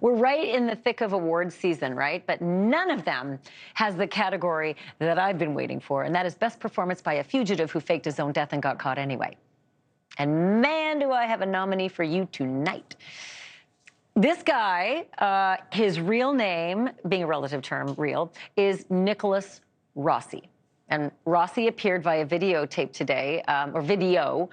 We're right in the thick of awards season, right? But none of them has the category that I've been waiting for, and that is best performance by a fugitive who faked his own death and got caught anyway. And man, do I have a nominee for you tonight. This guy, his real name, being a relative term, real, is Nicholas Rossi. And Rossi appeared via videotape today, or video,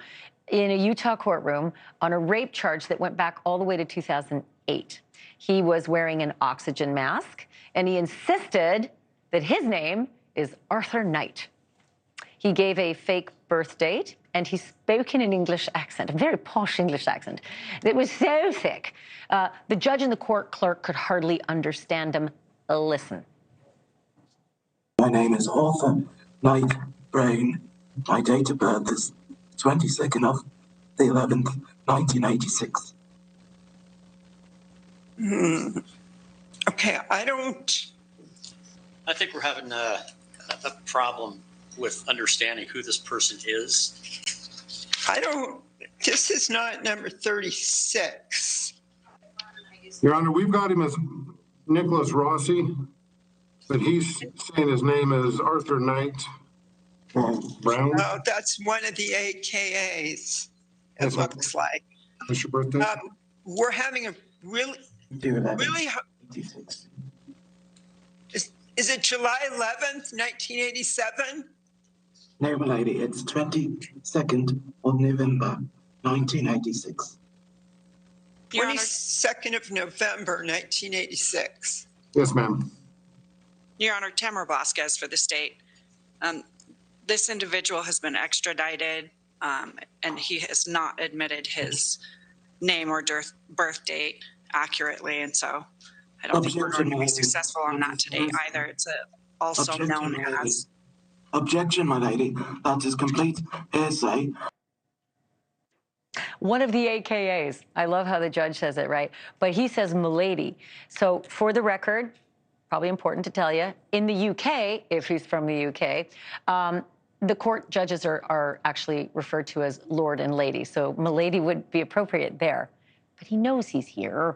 in a Utah courtroom on a rape charge that went back all the way to 2008. He was wearing an oxygen mask, and he insisted that his name is Arthur Knight. He gave a fake birth date, and he spoke in an English accent, a very posh English accent, that was so thick, the judge and the court clerk could hardly understand him. Listen. My name is Arthur Knight Brown. My date of birth is 22nd of the 11th, 1986. Okay, I think we're having a problem with understanding who this person is. This is not number 36. Your Honor, we've got him as Nicholas Rossi, but he's saying his name is Arthur Knight Brown. Oh, that's one of the AKAs, it looks like. What's your birthday? We're having a really is it July 11th, 1987? No, my lady, it's 22nd of November, 1986. 22nd of November, 1986. Yes, ma'am. Your Honor, Tamara Vasquez for the state. This individual has been extradited, and he has not admitted his name or birth date accurately, and so I don't think we're going to be successful on that today either. It's also known as... Objection, my lady. That is complete hearsay. One of the AKAs. I love how the judge says it, right? But he says milady. So for the record, probably important to tell you, in the UK, if he's from the UK, the court judges are actually referred to as Lord and Lady. So milady would be appropriate there. But he knows he's here.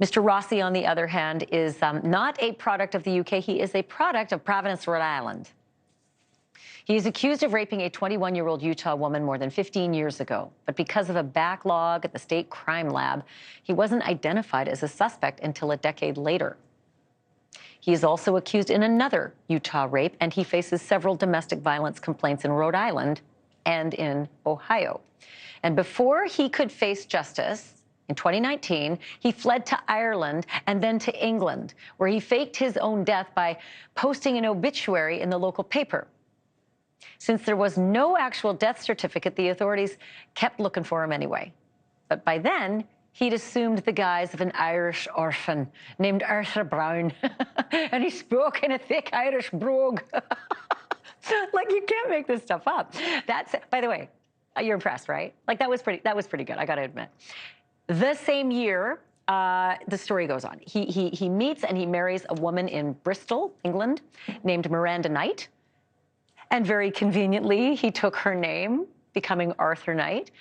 Mr. Rossi, on the other hand, is not a product of the UK. He is a product of Providence, Rhode Island. He is accused of raping a 21-year-old Utah woman more than 15 years ago. But because of a backlog at the state crime lab, he wasn't identified as a suspect until a decade later. He is also accused in another Utah rape, and he faces several domestic violence complaints in Rhode Island and in Ohio. And before he could face justice, in 2019, he fled to Ireland and then to England, where he faked his own death by posting an obituary in the local paper. Since there was no actual death certificate, the authorities kept looking for him anyway. But by then, he'd assumed the guise of an Irish orphan named Arthur Brown, and he spoke in a thick Irish brogue. Like, you can't make this stuff up. That's, by the way, you're impressed, right? Like, that was pretty good, I gotta admit. The same year, the story goes on. He meets and he marries a woman in Bristol, England, named Miranda Knight. And very conveniently, he took her name, becoming Arthur Knight.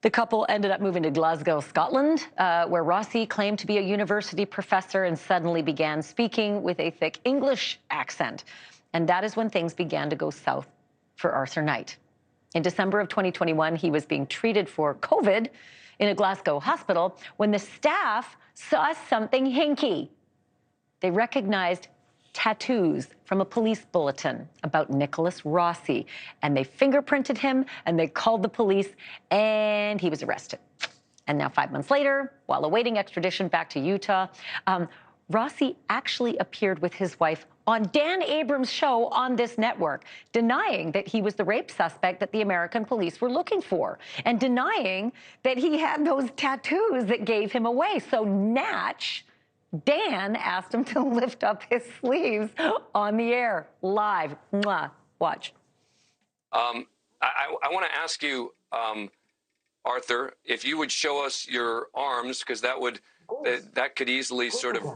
The couple ended up moving to Glasgow, Scotland, where Rossi claimed to be a university professor and suddenly began speaking with a thick English accent. And that is when things began to go south for Arthur Knight. In December of 2021, he was being treated for COVID in a Glasgow hospital when the staff saw something hinky. They recognized tattoos from a police bulletin about Nicholas Rossi, and they fingerprinted him, and they called the police, and he was arrested. And now 5 months later, while awaiting extradition back to Utah, Rossi actually appeared with his wife on Dan Abrams' show on this network, denying that he was the rape suspect that the American police were looking for, and denying that he had those tattoos that gave him away. So Natch, Dan, asked him to lift up his sleeves on the air, live. Mwah. Watch. I want to ask you, Arthur, if you would show us your arms, because that could easily sort of.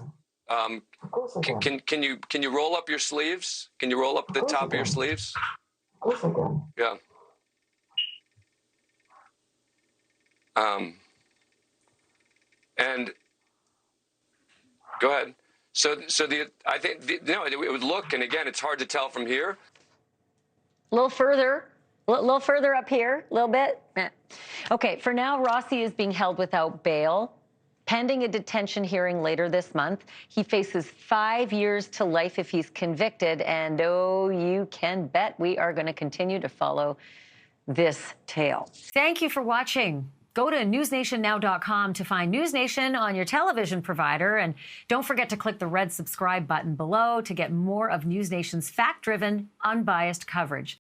Can you roll up your sleeves? Can you roll up the top of your sleeves? Of course I can. Yeah. And Go ahead. I think it would look, and again, it's hard to tell from here. A little further up here, a little bit. Okay, for now, Rossi is being held without bail, pending a detention hearing later this month. He faces 5 years to life if he's convicted, and oh, you can bet we are going to continue to follow this tale. Thank you for watching. Go to newsnationnow.com to find NewsNation on your television provider, and don't forget to click the red subscribe button below to get more of NewsNation's fact-driven, unbiased coverage.